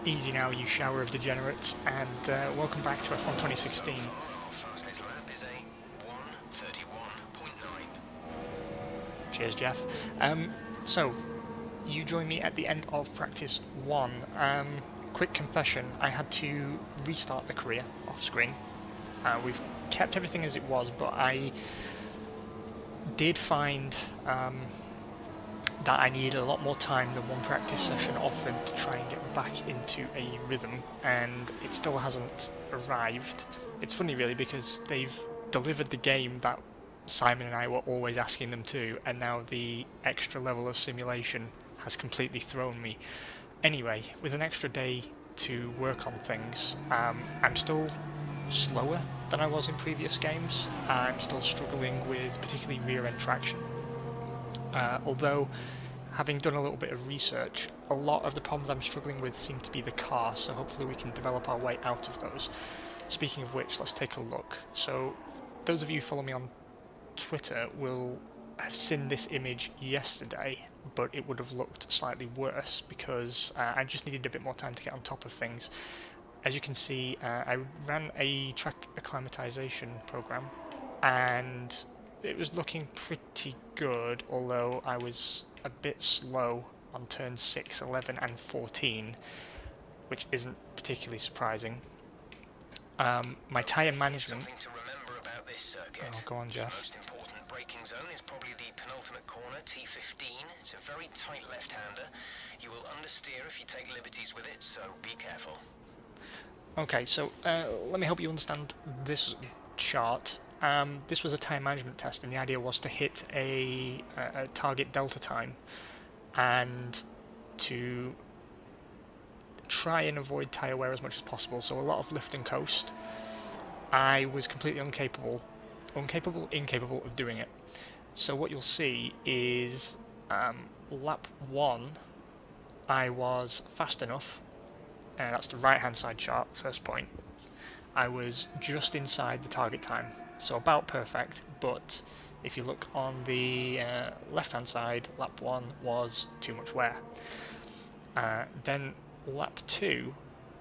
Easy now, you shower of degenerates, and welcome back to F1 2016. Fastest lap is a 1:31.9. Cheers, Jeff. So, you joined me at the end of practice 1. Quick confession, I had to restart the career off screen. We've kept everything as it was, but I did find that I needed a lot more time than one practice session offered to try and get back into a rhythm, and it still hasn't arrived. It's funny really because they've delivered the game that Simon and I were always asking them to, and now the extra level of simulation has completely thrown me. Anyway, with an extra day to work on things, I'm still slower than I was in previous games. I'm still struggling with particularly rear end traction. Although, having done a little bit of research, a lot of the problems I'm struggling with seem to be the car, so hopefully we can develop our way out of those. Speaking of which, let's take a look. So, those of you who follow me on Twitter will have seen this image yesterday, but it would have looked slightly worse because I just needed a bit more time to get on top of things. As you can see, I ran a track acclimatization program, and it was looking pretty good, although I was a bit slow on turns 6, 11 and 14, which isn't particularly surprising. My tyre management... Something to remember about this circuit. Oh, go on, Jeff. The most important braking zone is probably the penultimate corner, T15. It's a very tight left-hander. You will understeer if you take liberties with it, so be careful. Okay, so let me help you understand this chart. This was a time management test, and the idea was to hit a target delta time and to try and avoid tyre wear as much as possible. So a lot of lift and coast. I was completely incapable of doing it. So what you'll see is lap 1, I was fast enough. That's the right-hand side chart, first point. I was just inside the target time, so about perfect, but if you look on the left-hand side, lap 1 was too much wear. Then lap 2,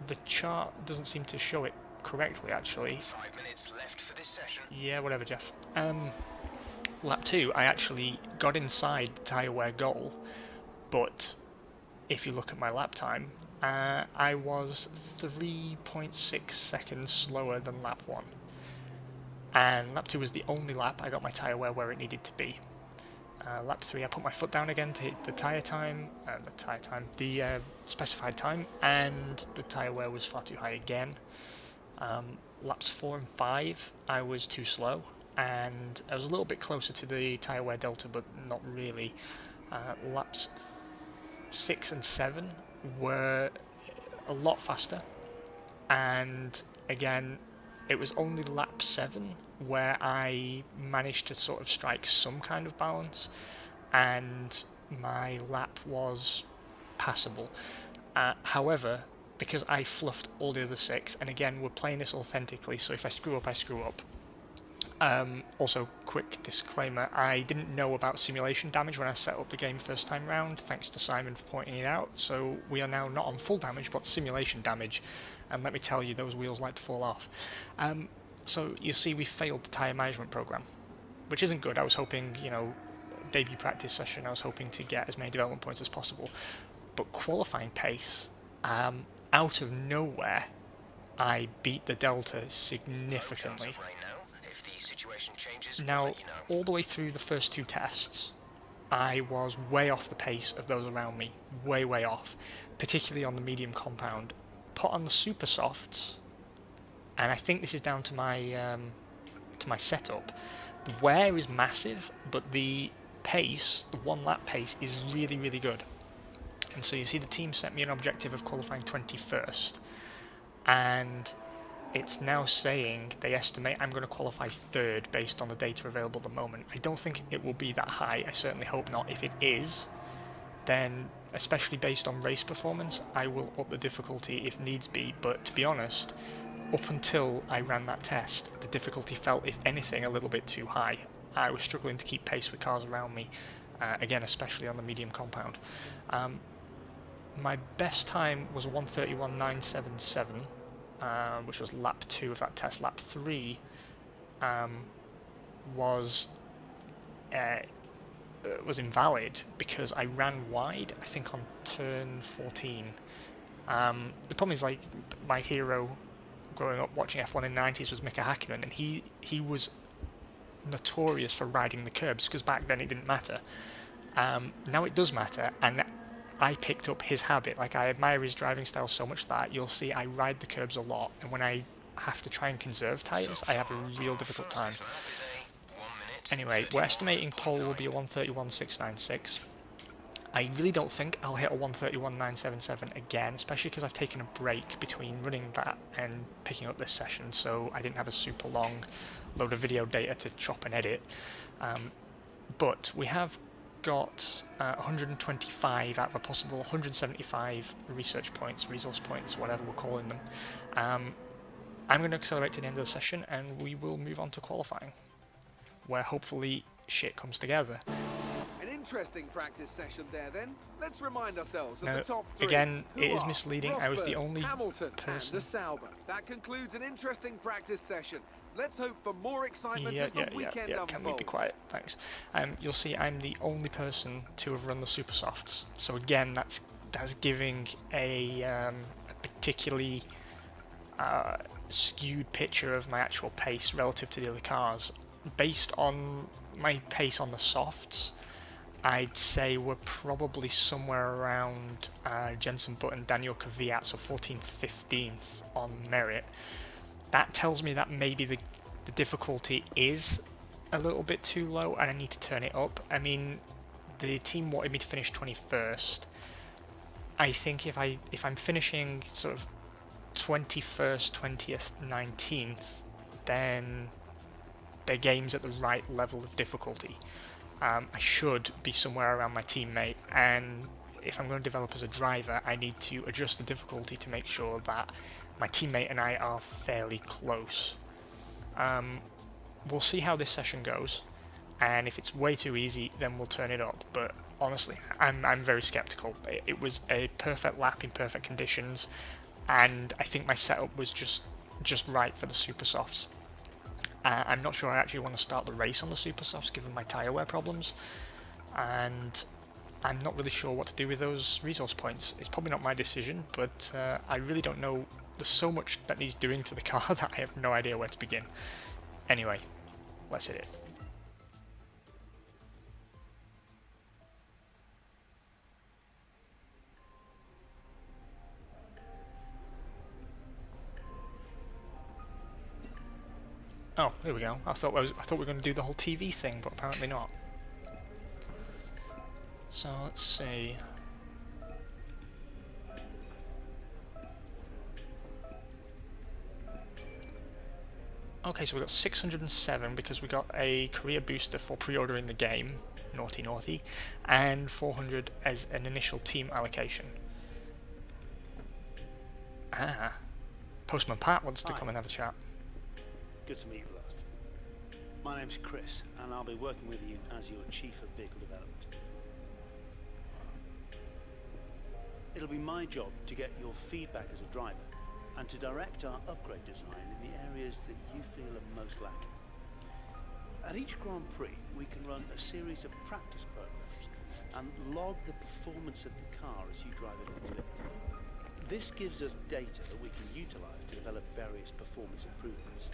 the chart doesn't seem to show it correctly, actually. 5 minutes left for this session. Yeah, whatever, Jeff. Lap 2, I actually got inside the tyre wear goal, but if you look at my lap time, I was 3.6 seconds slower than lap 1. And lap 2 was the only lap I got my tyre wear where it needed to be. Lap 3, I put my foot down again to hit the specified time, and the tyre wear was far too high again. Laps 4 and 5, I was too slow, and I was a little bit closer to the tyre wear delta, but not really. Laps 6 and 7 were a lot faster, and again, it was only lap 7 where I managed to sort of strike some kind of balance, and my lap was passable. However, because I fluffed all the other 6, and again, we're playing this authentically, so if I screw up, I screw up. Also, quick disclaimer, I didn't know about simulation damage when I set up the game first time round, thanks to Simon for pointing it out, so we are now not on full damage, but simulation damage, and let me tell you, those wheels like to fall off. So you see we failed the tyre management program, which isn't good. I was hoping, debut practice session, I was hoping to get as many development points as possible, but qualifying pace, out of nowhere, I beat the delta significantly. Now, all the way through the first 2 tests, I was way off the pace of those around me, way off, particularly on the medium compound. Put on the super softs, and I think this is down to my setup. The wear is massive, but the pace, the 1 lap pace, is really good. And so you see the team set me an objective of qualifying 21st, and it's now saying they estimate I'm going to qualify 3rd based on the data available at the moment. I don't think it will be that high, I certainly hope not. If it is, then, especially based on race performance, I will up the difficulty if needs be, but to be honest, up until I ran that test, the difficulty felt, if anything, a little bit too high. I was struggling to keep pace with cars around me, again, especially on the medium compound. My best time was 1:31.977, which was lap 2 of that test. Lap 3 was invalid because I ran wide, I think on turn 14. The problem is, like, my hero growing up watching F1 in the 90s was Mika Hakkinen, and he was notorious for riding the curbs, because back then it didn't matter. Now it does matter, and I picked up his habit. Like, I admire his driving style so much that you'll see I ride the curbs a lot, and when I have to try and conserve tyres, I have a real difficult time. Anyway, we're estimating pole will be a 1:31.696. I really don't think I'll hit a 1:31.977 again, especially because I've taken a break between running that and picking up this session, so I didn't have a super long load of video data to chop and edit. But we have got 125 out of a possible 175 research points, resource points, whatever we're calling them. I'm going to accelerate to the end of the session, and we will move on to qualifying, where hopefully shit comes together. An interesting practice session there then. Let's remind ourselves of Now, the top 3. again, it is misleading. I was the only Hamilton person. and the Sauber. That concludes an interesting practice session. Let's hope for more excitement as the weekend unfolds. Can we be quiet? Thanks. You'll see I'm the only person to have run the super softs. So again, that's giving a particularly skewed picture of my actual pace relative to the other cars. Based on my pace on the softs, I'd say we're probably somewhere around Jenson Button, Daniel Kvyat, so 14th, 15th on merit. That tells me that maybe the difficulty is a little bit too low and I need to turn it up. I mean, the team wanted me to finish 21st. I think if I'm finishing sort of 21st, 20th, 19th, then the game's at the right level of difficulty. I should be somewhere around my teammate, and if I'm going to develop as a driver, I need to adjust the difficulty to make sure that my teammate and I are fairly close. We'll see how this session goes, and if it's way too easy, then we'll turn it up. But honestly, I'm very skeptical. It was a perfect lap in perfect conditions, and I think my setup was just right for the super softs. I'm not sure I actually want to start the race on the super softs given my tyre wear problems, and I'm not really sure what to do with those resource points. It's probably not my decision, but I really don't know. There's so much that needs doing to the car that I have no idea where to begin. Anyway, let's hit it. Oh, here we go. I thought we were going to do the whole TV thing, but apparently not. So let's see. Okay, so we got 607 because we got a career booster for pre-ordering the game, naughty naughty, and 400 as an initial team allocation. Ah, Postman Pat wants to come and have a chat. Good to meet you, Last. My name's Chris, and I'll be working with you as your Chief of Vehicle Development. It'll be my job to get your feedback as a driver, and to direct our upgrade design in the areas that you feel are most lacking. At each Grand Prix, we can run a series of practice programs and log the performance of the car as you drive it on the limit. This gives us data that we can utilize to develop various performance improvements.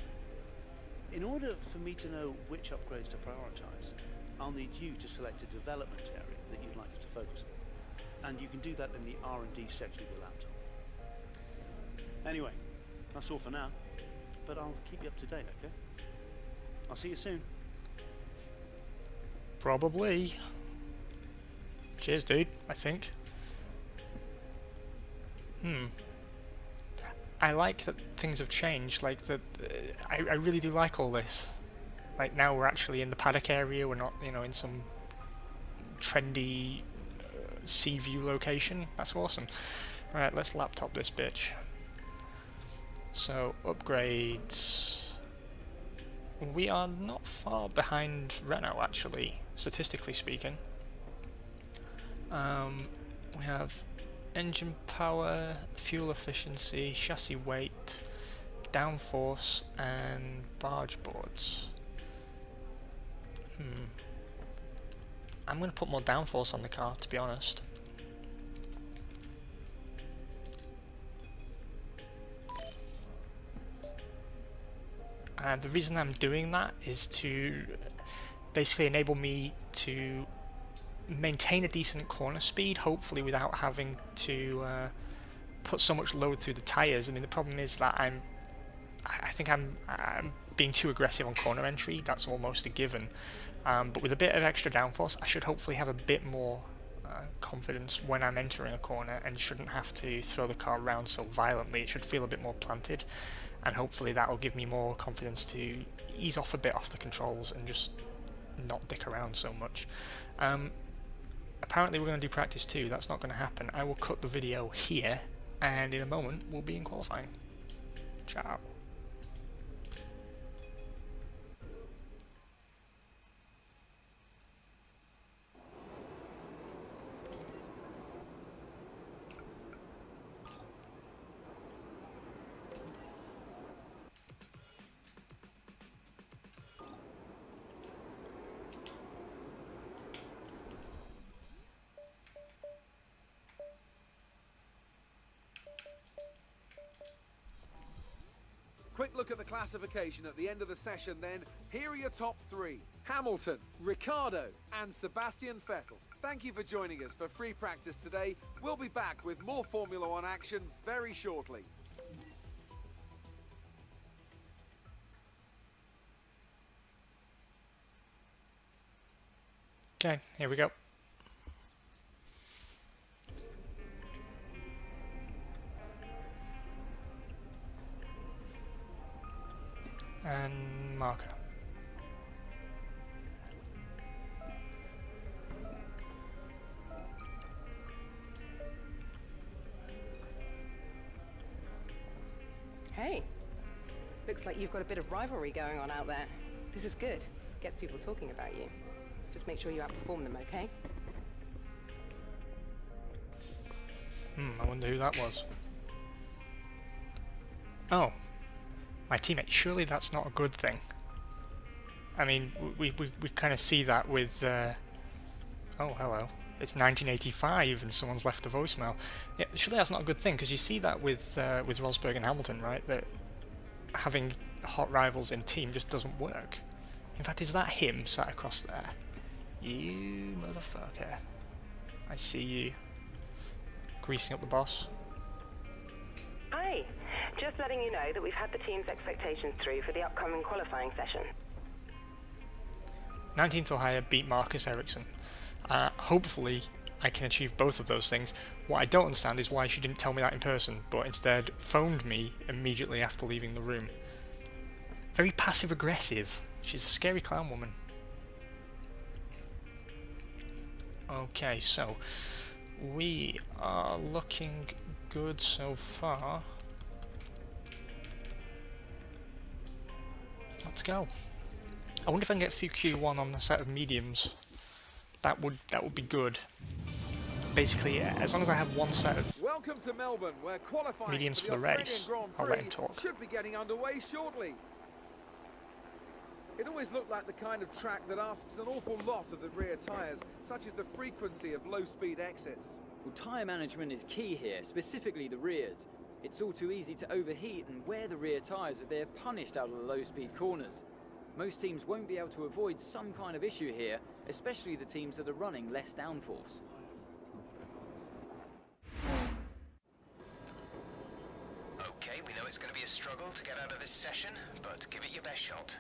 In order for me to know which upgrades to prioritize, I'll need you to select a development area that you'd like us to focus on. And you can do that in the R&D section of your laptop. Anyway, that's all for now, but I'll keep you up to date, okay? I'll see you soon. Probably. Cheers, dude, I think. I like that things have changed, like that. I really do like all this. Like, now we're actually in the paddock area, we're not, in some trendy sea view location. That's awesome. Right, let's laptop this bitch. So, upgrades. We are not far behind Renault, actually, statistically speaking. We have engine power, fuel efficiency, chassis weight, downforce, and barge boards. I'm going to put more downforce on the car, to be honest. And the reason I'm doing that is to basically enable me to maintain a decent corner speed, hopefully without having to put so much load through the tyres. I mean, the problem is that I think I'm being too aggressive on corner entry. That's almost a given. But with a bit of extra downforce, I should hopefully have a bit more confidence when I'm entering a corner and shouldn't have to throw the car around so violently. It should feel a bit more planted, and hopefully that will give me more confidence to ease off a bit off the controls and just not dick around so much. Apparently we're going to do practice 2. That's not going to happen. I will cut the video here, and in a moment we'll be in qualifying. Ciao. Quick look at the classification at the end of the session then. Here are your top 3. Hamilton, Ricciardo and Sebastian Vettel. Thank you for joining us for free practice today. We'll be back with more Formula One action very shortly. Okay, here we go. And marker. Hey, looks like you've got a bit of rivalry going on out there. This is good. Gets people talking about you. Just make sure you outperform them, okay? I wonder who that was. Oh. My teammate. Surely that's not a good thing. I mean, we kind of see that with... Oh, hello. It's 1985 and someone's left a voicemail. Yeah, surely that's not a good thing, because you see that with Rosberg and Hamilton, right? That having hot rivals in team just doesn't work. In fact, is that him sat across there? You motherfucker. I see you. Greasing up the boss. Hi. Just letting you know that we've had the team's expectations through for the upcoming qualifying session. 19th or higher, beat Marcus Ericsson. Hopefully I can achieve both of those things. What I don't understand is why she didn't tell me that in person, but instead phoned me immediately after leaving the room. Very passive-aggressive. She's a scary clown woman. Okay, so we are looking good so far. Let's go. I wonder if I can get through Q1 on a set of mediums. That would be good. Basically, as long as I have one set of Welcome to Melbourne, where qualifying mediums for the race, I'll let him talk. should be getting underway shortly. It always looked like the kind of track that asks an awful lot of the rear tyres, such as the frequency of low-speed exits. Well, tyre management is key here, specifically the rears. It's all too easy to overheat and wear the rear tyres as they're punished out of the low-speed corners. Most teams won't be able to avoid some kind of issue here, especially the teams that are running less downforce. Okay, we know it's going to be a struggle to get out of this session, but give it your best shot.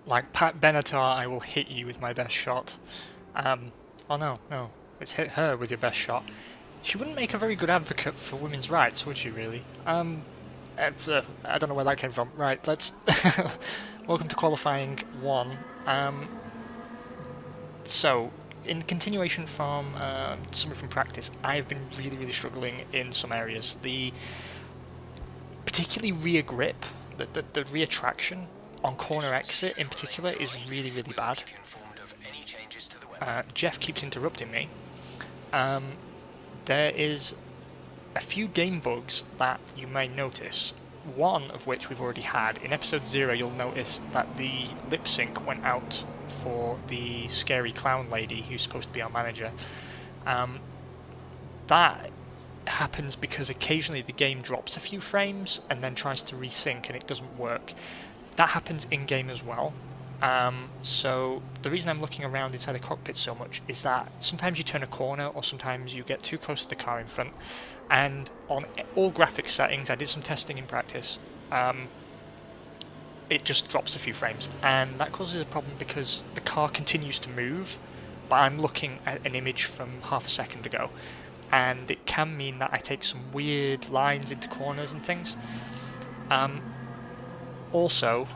Like Pat Benatar, I will hit you with my best shot. Oh no, it's hit her with your best shot. She wouldn't make a very good advocate for women's rights, would she really? I don't know where that came from. Right, let's... Welcome to qualifying 1. So, in continuation from something from practice, I've been really struggling in some areas. The particularly rear grip, the rear traction on corner exit in particular is really bad. Jeff keeps interrupting me. There is a few game bugs that you may notice. One of which we've already had. In episode 0, you'll notice that the lip sync went out for the scary clown lady who's supposed to be our manager. That happens because occasionally the game drops a few frames and then tries to resync and it doesn't work. That happens in-game as well. So the reason I'm looking around inside the cockpit so much is that sometimes you turn a corner or sometimes you get too close to the car in front, and on all graphics settings, I did some testing in practice, it just drops a few frames, and that causes a problem because the car continues to move, but I'm looking at an image from half a second ago, and it can mean that I take some weird lines into corners and things. Also,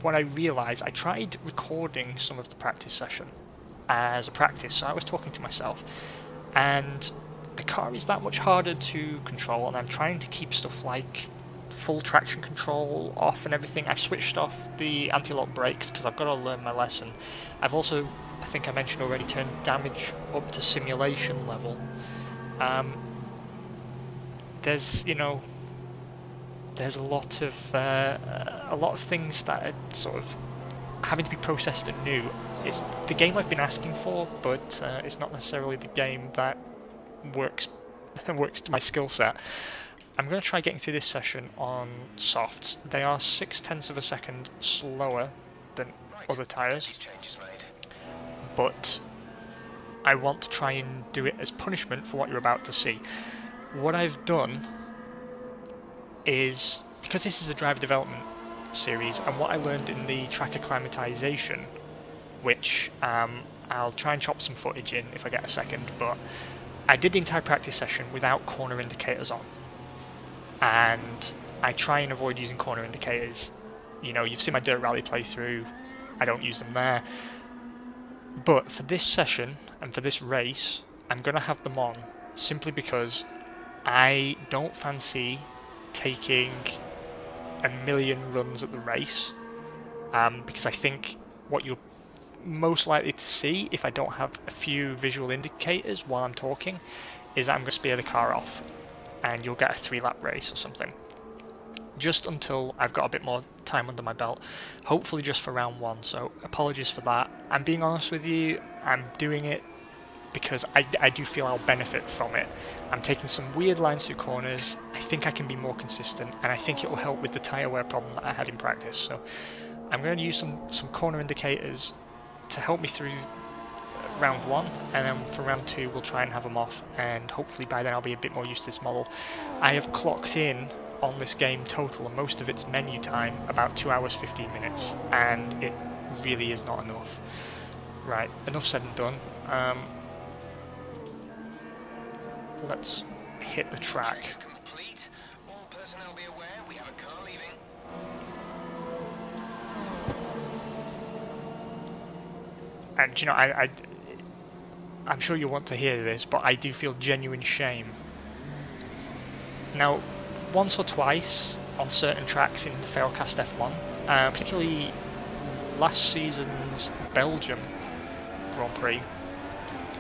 what I realised, I tried recording some of the practice session as a practice, so I was talking to myself, and the car is that much harder to control, and I'm trying to keep stuff like full traction control off and everything. I've switched off the anti-lock brakes because I've got to learn my lesson. I've also, I think I mentioned already, turned damage up to simulation level. There's a lot of things that are sort of having to be processed anew. It's the game I've been asking for, but it's not necessarily the game that works to my skill set. I'm going to try getting through this session on softs. They are 0.6 of a second slower than other tyres, but I want to try and do it as punishment for what you're about to see. What I've done is, because this is a driver development series, and what I learned in the track acclimatization, which I'll try and chop some footage in if I get a second, but I did the entire practice session without corner indicators on, and I try and avoid using corner indicators. You know, you've seen my Dirt Rally playthrough, I don't use them there, but for this session and for this race I'm going to have them on simply because I don't fancy taking a million runs at the race, because I think what you're most likely to see if I don't have a few visual indicators while I'm talking is that I'm going to spear the car off and you'll get a 3-lap race or something, just until I've got a bit more time under my belt, hopefully just for round 1, so apologies for that. I'm being honest with you, I'm doing it because I do feel I'll benefit from it. I'm taking some weird lines through corners, I think I can be more consistent, and I think it will help with the tyre wear problem that I had in practice. So I'm going to use some corner indicators to help me through round 1, and then for round 2 we'll try and have them off, and hopefully by then I'll be a bit more used to this model. I have clocked in on this game total, and most of its menu time, about 2 hours 15 minutes, and it really is not enough. Right, enough said and done. Let's hit the track. Check's complete. All personnel be aware we have a car leaving. And you know, I'm sure you want to hear this, but I do feel genuine shame. Now, once or twice on certain tracks in the Failcast F1, particularly last season's Belgium Grand Prix,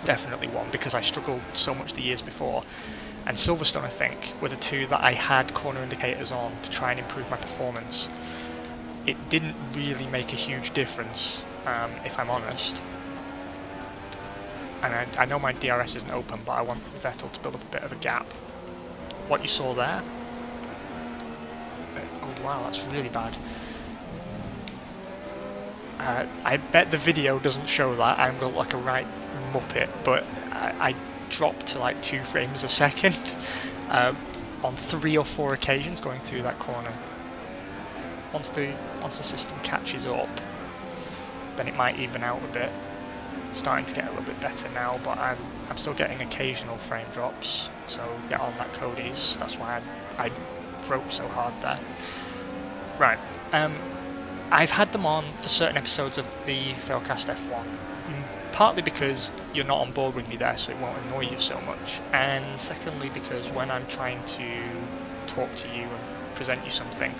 definitely one, because I struggled so much the years before, and Silverstone, I think, were the two that I had corner indicators on to try and improve my performance. It didn't really make a huge difference, if I'm honest. And I know my DRS isn't open, but I want Vettel to build up a bit of a gap. What you saw there? Oh wow, that's really bad. I bet the video doesn't show that. I'm going to look like a right muppet, but I dropped to like 2 frames a second on 3 or 4 occasions going through that corner. Once the system catches up, then it might even out a bit. It's starting to get a little bit better now, but I'm still getting occasional frame drops, so get on that, Cody's. That's why I broke so hard there. Right, I've had them on for certain episodes of the Failcast F1, partly because you're not on board with me there, so it won't annoy you so much, and secondly because when I'm trying to talk to you and present you something,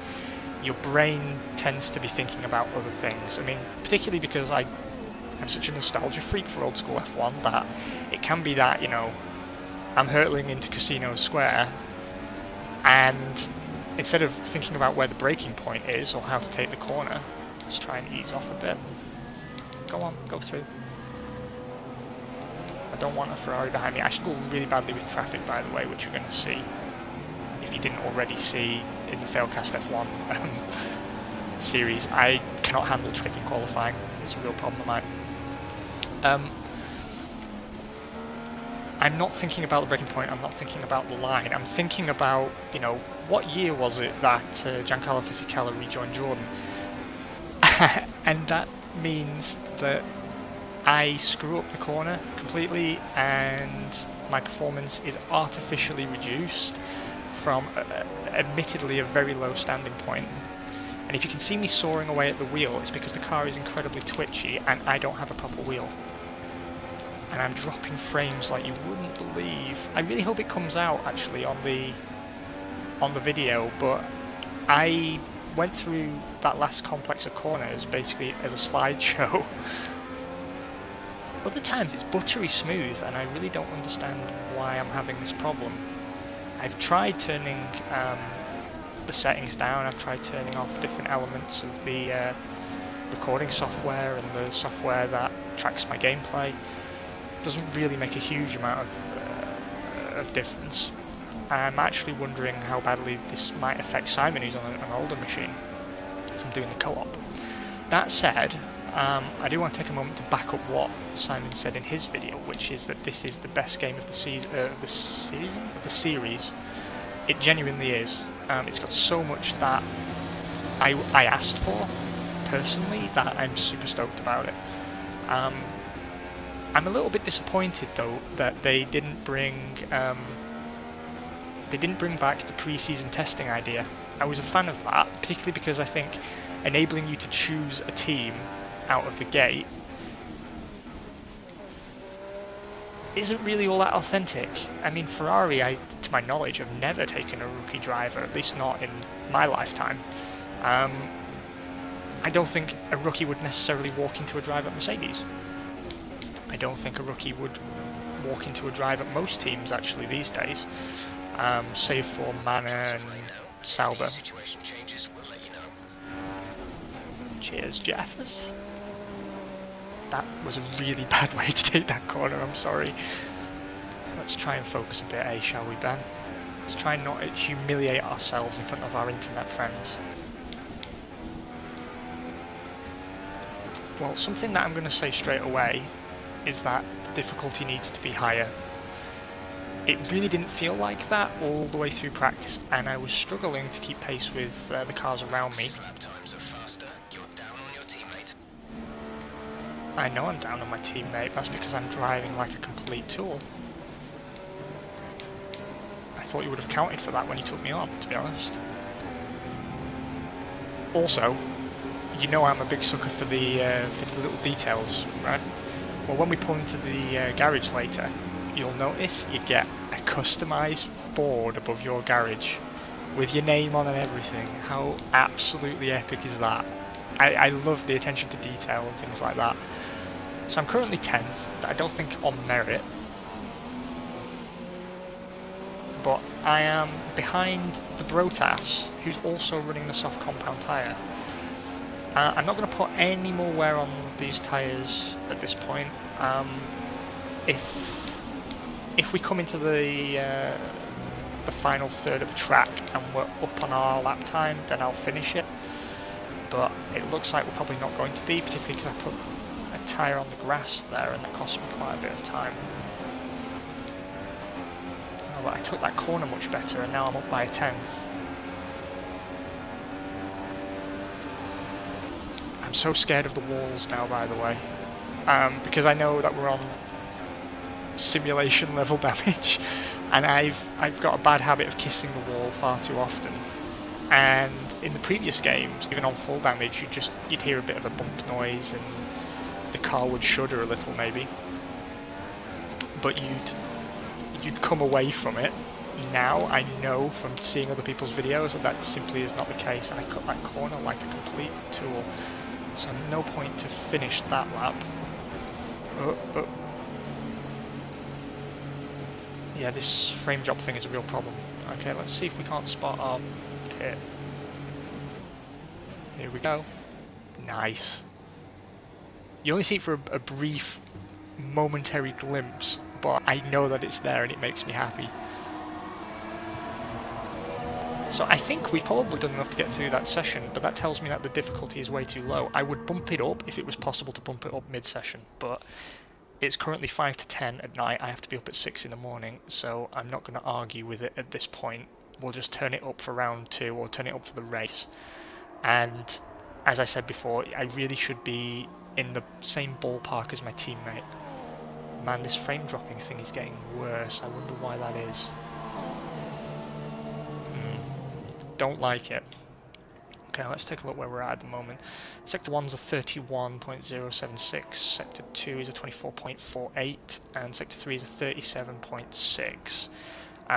your brain tends to be thinking about other things. I mean, particularly because I'm such a nostalgia freak for old school F1 that it can be that, you know, I'm hurtling into Casino Square, and instead of thinking about where the braking point is or how to take the corner, let's try and ease off a bit. Go on, go through. I don't want a Ferrari behind me. I struggle really badly with traffic, by the way, which you're going to see, if you didn't already see in the Failcast F1 series. I cannot handle tricky qualifying. It's a real problem of mine. I'm not thinking about the breaking point, I'm not thinking about the line, I'm thinking about, you know, what year was it that Giancarlo Fisichella rejoined Jordan? And that means that I screw up the corner completely and my performance is artificially reduced from admittedly a very low standing point. And if you can see me soaring away at the wheel, it's because the car is incredibly twitchy and I don't have a proper wheel. And I'm dropping frames like you wouldn't believe. I really hope it comes out actually on the video, but I went through that last complex of corners basically as a slideshow. Other times it's buttery smooth and I really don't understand why I'm having this problem. I've tried turning the settings down, I've tried turning off different elements of the recording software and the software that tracks my gameplay. Doesn't really make a huge amount of difference. I'm actually wondering how badly this might affect Simon, who's on an older machine, from doing the co-op. That said, I do want to take a moment to back up what Simon said in his video, which is that this is the best game of the series. It genuinely is. It's got so much that I asked for personally that I'm super stoked about it. I'm a little bit disappointed though that they didn't bring back the pre-season testing idea. I was a fan of that, particularly because I think enabling you to choose a team out of the gate isn't really all that authentic. I mean, Ferrari, to my knowledge, have never taken a rookie driver, at least not in my lifetime. I don't think a rookie would necessarily walk into a drive at Mercedes. I don't think a rookie would walk into a drive at most teams actually these days, save for Manor and Sauber. Cheers, Jeffers. That was a really bad way to take that corner, I'm sorry. Let's try and focus a bit, shall we, Ben? Let's try and not humiliate ourselves in front of our internet friends. Well, something that I'm going to say straight away is that the difficulty needs to be higher. It really didn't feel like that all the way through practice, and I was struggling to keep pace with the cars around me. I know I'm down on my teammate, that's because I'm driving like a complete tool. I thought you would have counted for that when you took me on, to be honest. Also, you know I'm a big sucker for the little details, right? Well, when we pull into the garage later, you'll notice you get a customised board above your garage with your name on and everything. How absolutely epic is that? I love the attention to detail and things like that. So I'm currently 10th, I don't think on merit, but I am behind the Brotas, who's also running the soft compound tyre. I'm not going to put any more wear on these tyres at this point. If we come into the final third of the track and we're up on our lap time, then I'll finish it. But it looks like we're probably not going to be, particularly because I put a tyre on the grass there and that cost me quite a bit of time. Oh, but I took that corner much better and now I'm up by a 10th. I'm so scared of the walls now, by the way, because I know that we're on simulation level damage, and I've got a bad habit of kissing the wall far too often. And in the previous games, even on full damage, you'd hear a bit of a bump noise and the car would shudder a little maybe, but you'd come away from it. Now I know from seeing other people's videos that simply is not the case. I cut that corner like a complete tool, so no point to finish that lap. Yeah, this frame drop thing is a real problem. Okay, let's see if we can't spot our pit. Here we go. Nice. You only see it for a brief, momentary glimpse, but I know that it's there and it makes me happy. So I think we've probably done enough to get through that session, but that tells me that the difficulty is way too low. I would bump it up if it was possible to bump it up mid-session, but it's currently 5 to 10 at night. I have to be up at 6 in the morning, so I'm not going to argue with it at this point. We'll just turn it up for round 2, or turn it up for the race. And as I said before, I really should be in the same ballpark as my teammate. Man, this frame dropping thing is getting worse. I wonder why that is. Don't like it. Okay, let's take a look where we're at the moment. Sector 1's a 31.076, Sector 2 is a 24.48, and Sector 3 is a 37.6.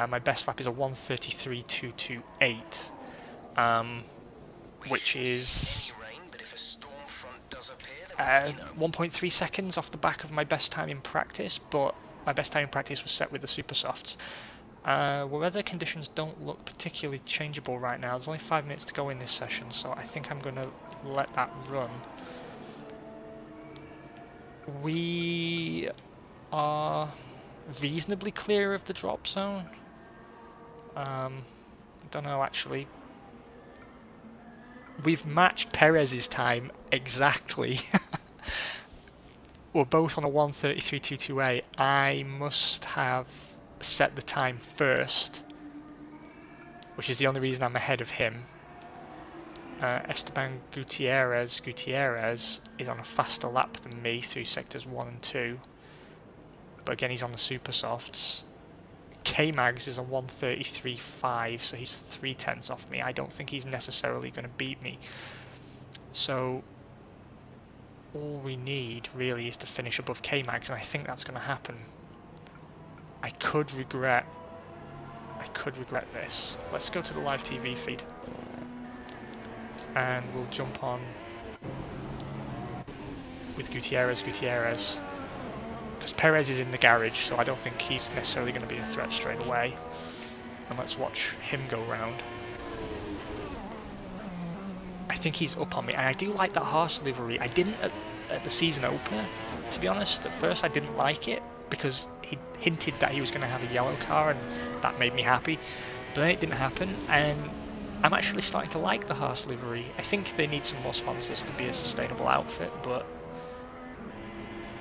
My best lap is a 1:33.228, which is 1.3 seconds off the back of my best time in practice, but my best time in practice was set with the super softs. Weather conditions don't look particularly changeable right now. There's only 5 minutes to go in this session, so I think I'm going to let that run. We are reasonably clear of the drop zone. I don't know actually. We've matched Perez's time exactly. We're both on a 1:33.228. I must have set the time first, which is the only reason I'm ahead of him. Esteban Gutierrez is on a faster lap than me through sectors 1 and 2, but again he's on the super softs. K-Mags is a 1:33.5, so he's 0.3 off me. I don't think he's necessarily going to beat me, so all we need really is to finish above K-Mags, and I think that's going to happen. I could regret this. Let's go to the live TV feed and we'll jump on with Gutierrez, because Perez is in the garage, so I don't think he's necessarily going to be a threat straight away. And let's watch him go round. I think he's up on me, and I do like that Haas livery. I didn't at the season opener, to be honest. At first I didn't like it because he hinted that he was going to have a yellow car, and that made me happy. But then it didn't happen, and I'm actually starting to like the Haas livery. I think they need some more sponsors to be a sustainable outfit, but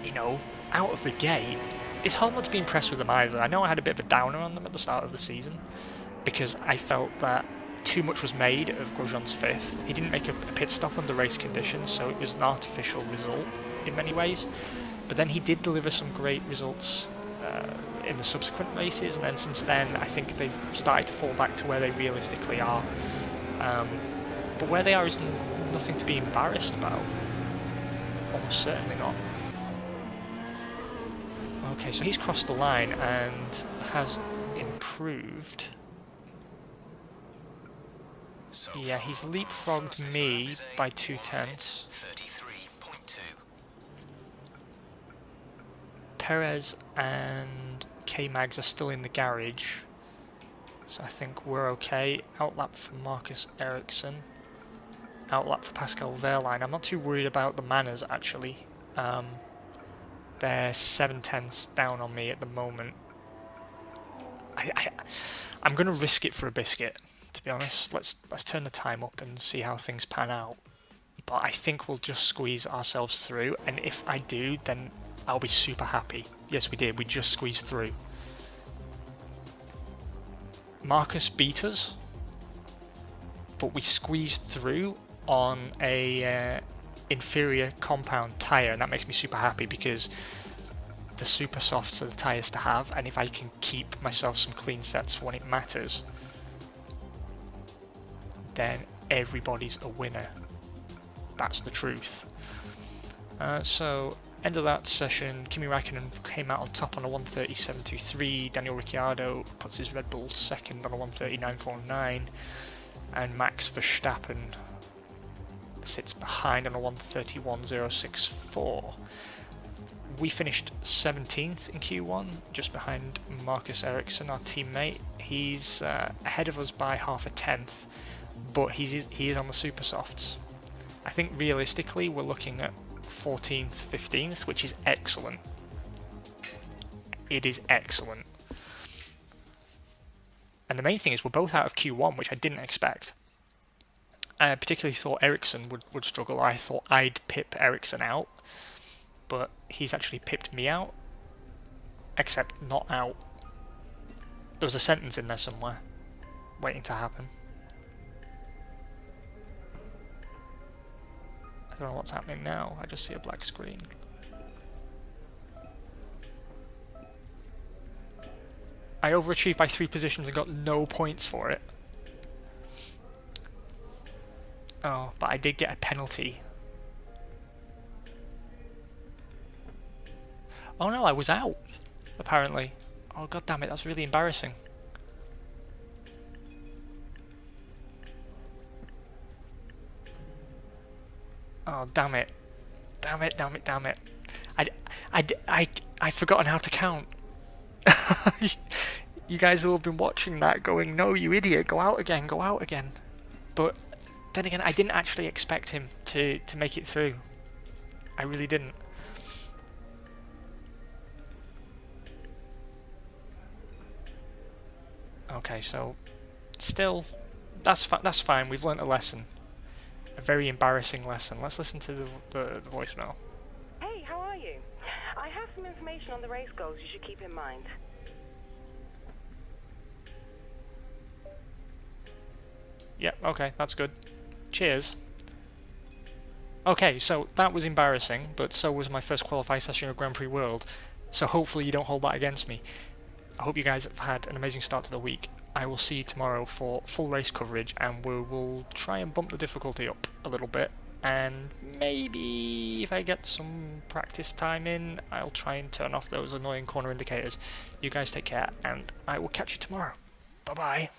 you know, out of the gate, it's hard not to be impressed with them either. I know I had a bit of a downer on them at the start of the season because I felt that too much was made of Grosjean's 5th. He didn't make a pit stop under race conditions, so it was an artificial result in many ways. But then he did deliver some great results in the subsequent races, and then since then I think they've started to fall back to where they realistically are. But where they are is nothing to be embarrassed about. Almost certainly not. Okay, so he's crossed the line and has improved. Yeah, he's leapfrogged me by 0.2. 33.2. Perez and K-Mags are still in the garage, so I think we're okay. Outlap for Marcus Ericsson. Outlap for Pascal Wehrlein. I'm not too worried about the Manners actually. They're 0.7 down on me at the moment. I'm going to risk it for a biscuit, to be honest. Let's turn the time up and see how things pan out. But I think we'll just squeeze ourselves through, and if I do, then I'll be super happy. Yes, we did. We just squeezed through. Marcus beat us, but we squeezed through on a inferior compound tyre, and that makes me super happy because the super softs are the tyres to have, and if I can keep myself some clean sets for when it matters, then everybody's a winner. That's the truth. So end of that session, Kimi Räikkönen came out on top on a 1:37.23, Daniel Ricciardo puts his Red Bull second on a 1:39.49, and Max Verstappen sits behind on a 1:31.064. We finished 17th in Q1, just behind Marcus Ericsson, our teammate. He's ahead of us by half a tenth, but he is on the super softs. I think realistically we're looking at 14th, 15th, which is excellent. It is excellent. And the main thing is we're both out of Q1, which I didn't expect. I particularly thought Ericsson would struggle. I thought I'd pip Ericsson out, but he's actually pipped me out, except not out. There was a sentence in there somewhere, waiting to happen. I don't know what's happening now, I just see a black screen. I overachieved by 3 positions and got no points for it. Oh, but I did get a penalty. Oh no, I was out, apparently. Oh god damn it, that's really embarrassing. Oh damn it. Damn it, damn it, damn it. I'd forgotten how to count. You guys all have been watching that going, no you idiot, go out again, go out again. But then again, I didn't actually expect him to make it through. I really didn't. Okay, so still, that's fine. We've learnt a lesson, a very embarrassing lesson. Let's listen to the voicemail. Hey, how are you? I have some information on the race goals you should keep in mind. Yeah, okay, that's good. Cheers. Okay, so that was embarrassing, but so was my first qualify session of Grand Prix World, so hopefully you don't hold that against me. I hope you guys have had an amazing start to the week. I will see you tomorrow for full race coverage, and we will try and bump the difficulty up a little bit, and maybe if I get some practice time in, I'll try and turn off those annoying corner indicators. You guys take care, and I will catch you tomorrow. Bye-bye.